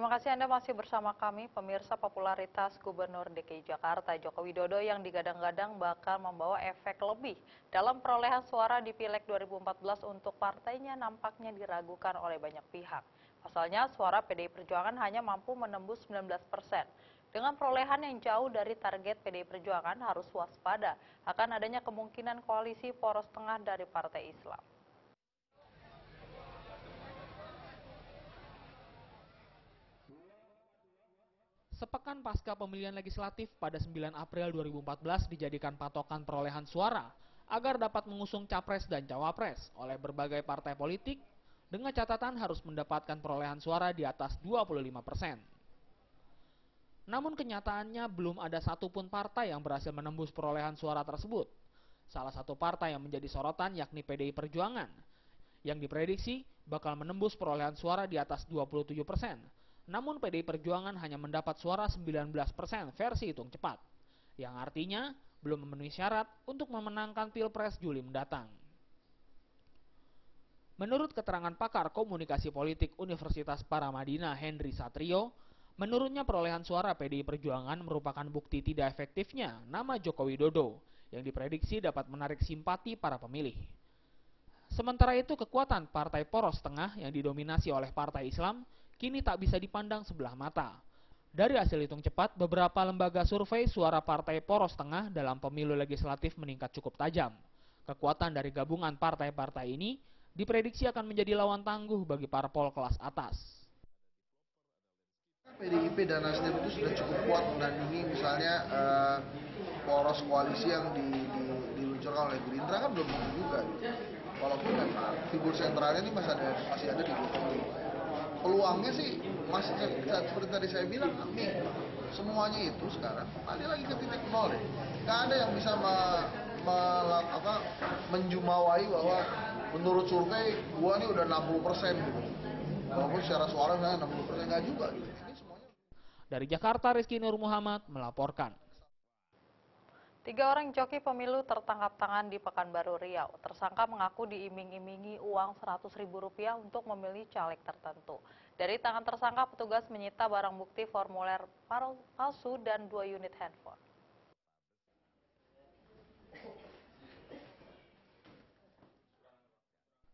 Terima kasih Anda masih bersama kami. Pemirsa, popularitas Gubernur DKI Jakarta Joko Widodo yang digadang-gadang bakal membawa efek lebih dalam perolehan suara di Pileg 2014 untuk partainya nampaknya diragukan oleh banyak pihak. Pasalnya, suara PDI Perjuangan hanya mampu menembus 19%. Dengan perolehan yang jauh dari target PDI Perjuangan, harus waspada akan adanya kemungkinan koalisi poros tengah dari Partai Islam. Sepekan pasca pemilihan legislatif pada 9 April 2014 dijadikan patokan perolehan suara agar dapat mengusung capres dan cawapres oleh berbagai partai politik dengan catatan harus mendapatkan perolehan suara di atas 25%. Namun kenyataannya belum ada satupun partai yang berhasil menembus perolehan suara tersebut. Salah satu partai yang menjadi sorotan yakni PDI Perjuangan yang diprediksi bakal menembus perolehan suara di atas 27%. Namun PDI Perjuangan hanya mendapat suara 19% versi hitung cepat, yang artinya belum memenuhi syarat untuk memenangkan Pilpres Juli mendatang. Menurut keterangan pakar komunikasi politik Universitas Paramadina Henry Satrio, menurutnya perolehan suara PDI Perjuangan merupakan bukti tidak efektifnya nama Joko Widodo yang diprediksi dapat menarik simpati para pemilih. Sementara itu, kekuatan Partai Poros Tengah yang didominasi oleh Partai Islam kini tak bisa dipandang sebelah mata. Dari hasil hitung cepat, beberapa lembaga survei suara Partai Poros Tengah dalam pemilu legislatif meningkat cukup tajam. Kekuatan dari gabungan partai-partai ini diprediksi akan menjadi lawan tangguh bagi parpol kelas atas. PDIP dan Nasdem itu sudah cukup kuat menandingi misalnya poros koalisi yang diluncurkan oleh Gerindra kan belum tentu juga. Walaupun memang figur sentralnya ini masih ada di Jokowi. Peluangnya sih masih seperti tadi saya bilang, semuanya itu sekarang kembali lagi ke titik nol deh. Gak ada yang bisa menjumawai bahwa menurut survei gua nih udah 60% gitu. Walaupun secara suara saya 60% nggak juga gitu. Ini semuanya. Dari Jakarta, Rizky Nur Muhammad melaporkan. 3 orang joki pemilu tertangkap tangan di Pekanbaru Riau. Tersangka mengaku diiming-imingi uang Rp100.000 untuk memilih caleg tertentu. Dari tangan tersangka, petugas menyita barang bukti formulir palsu dan 2 unit handphone.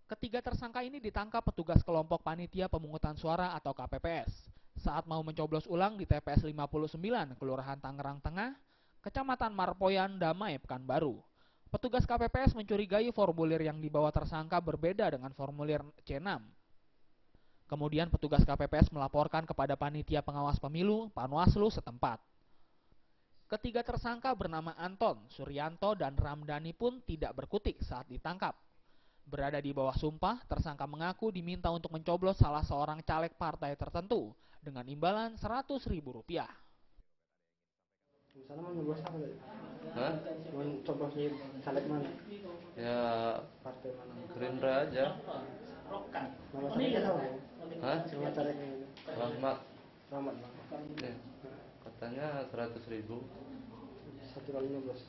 Ketiga tersangka ini ditangkap petugas kelompok panitia pemungutan suara atau KPPS saat mau mencoblos ulang di TPS 59, Kelurahan Tangerang Tengah, Kecamatan Marpoyan, Damai, Pekanbaru. Petugas KPPS mencurigai formulir yang dibawa tersangka berbeda dengan formulir C6. Kemudian petugas KPPS melaporkan kepada panitia pengawas pemilu, Panwaslu setempat. Ketiga tersangka bernama Anton, Suryanto, dan Ramdhani pun tidak berkutik saat ditangkap. Berada di bawah sumpah, tersangka mengaku diminta untuk mencoblos salah seorang caleg partai tertentu dengan imbalan Rp100.000. Misalnya mau nyoblos apa tadi? Hah? Mau nyoblos caleg mana? Ya, partai mana? Gerindra aja. Nama calegnya tahu ya? Hah? Nama calegnya itu? Rahmat. Rahmat. Ya. Katanya 100.000. Satu kali nyoblos?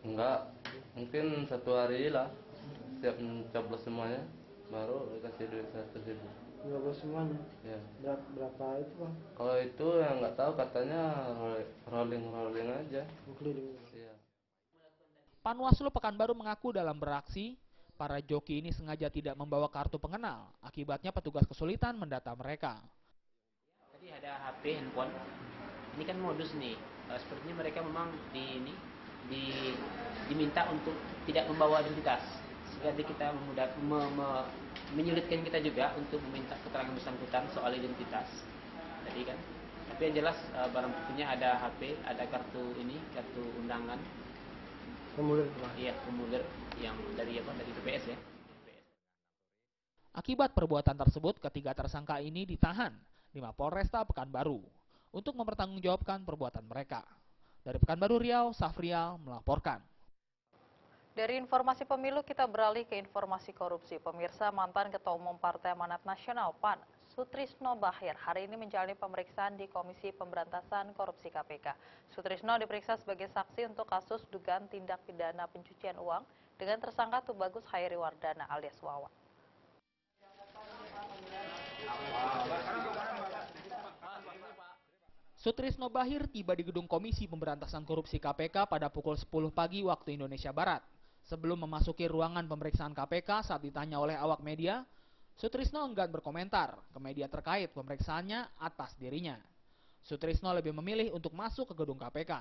Enggak, mungkin satu hari lah. Setiap mencoblos semuanya, baru dikasih duit 100.000. Nyoblos semuanya? Ya. Berapa itu bang? Kalau itu yang nggak tahu, katanya rolling aja. Keliling. Iya. Panwaslu Pekanbaru mengaku dalam beraksi, para joki ini sengaja tidak membawa kartu pengenal. Akibatnya petugas kesulitan mendata mereka. Tadi ada HP, handphone. Ini kan modus nih. Sepertinya mereka memang diminta untuk tidak membawa identitas. Jadi kita menyulitkan kita juga untuk meminta keterangan bersangkutan soal identitas. Jadi kan, tapi yang jelas barang buktinya ada HP, ada kartu undangan. Formulir? Iya, formulir yang dari PPS ya. Akibat perbuatan tersebut, ketiga tersangka ini ditahan di Mapolresta Pekanbaru untuk mempertanggungjawabkan perbuatan mereka. Dari Pekanbaru Riau, Safrial melaporkan. Dari informasi pemilu kita beralih ke informasi korupsi. Pemirsa, mantan Ketua Umum Partai Amanat Nasional PAN, Sutrisno Bachir, hari ini menjalani pemeriksaan di Komisi Pemberantasan Korupsi KPK. Sutrisno diperiksa sebagai saksi untuk kasus dugaan tindak pidana pencucian uang dengan tersangka Tubagus Hairi Wardana alias Wawan. Sutrisno Bahir tiba di gedung Komisi Pemberantasan Korupsi KPK pada pukul 10 pagi waktu Indonesia Barat. Sebelum memasuki ruangan pemeriksaan KPK saat ditanya oleh awak media, Sutrisno enggan berkomentar ke media terkait pemeriksaannya atas dirinya. Sutrisno lebih memilih untuk masuk ke gedung KPK.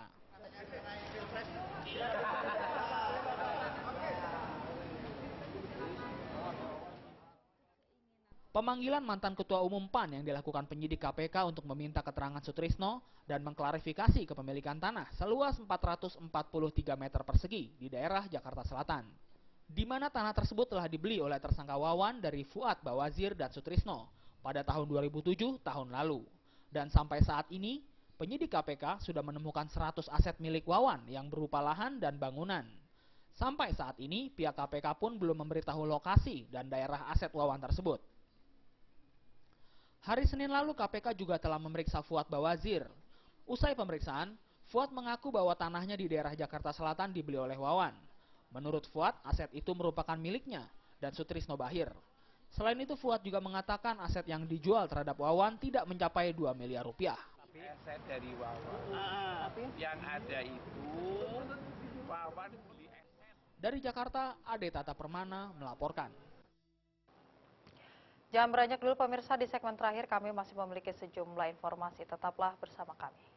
Pemanggilan mantan Ketua Umum PAN yang dilakukan penyidik KPK untuk meminta keterangan Sutrisno dan mengklarifikasi kepemilikan tanah seluas 443 meter persegi di daerah Jakarta Selatan, di mana tanah tersebut telah dibeli oleh tersangka Wawan dari Fuad Bawazir dan Sutrisno pada tahun 2007 tahun lalu. Dan sampai saat ini, penyidik KPK sudah menemukan 100 aset milik Wawan yang berupa lahan dan bangunan. Sampai saat ini, pihak KPK pun belum memberitahu lokasi dan daerah aset Wawan tersebut. Hari Senin lalu KPK juga telah memeriksa Fuad Bawazir. Usai pemeriksaan, Fuad mengaku bahwa tanahnya di daerah Jakarta Selatan dibeli oleh Wawan. Menurut Fuad, aset itu merupakan miliknya dan Sutrisno Bahir. Selain itu, Fuad juga mengatakan aset yang dijual terhadap Wawan tidak mencapai 2 miliar rupiah. Tapi aset dari Wawan, yang ada itu Wawan beli aset. Dari Jakarta, Ade Tata Permana melaporkan. Jangan beranjak dulu pemirsa, di segmen terakhir kami masih memiliki sejumlah informasi. Tetaplah bersama kami.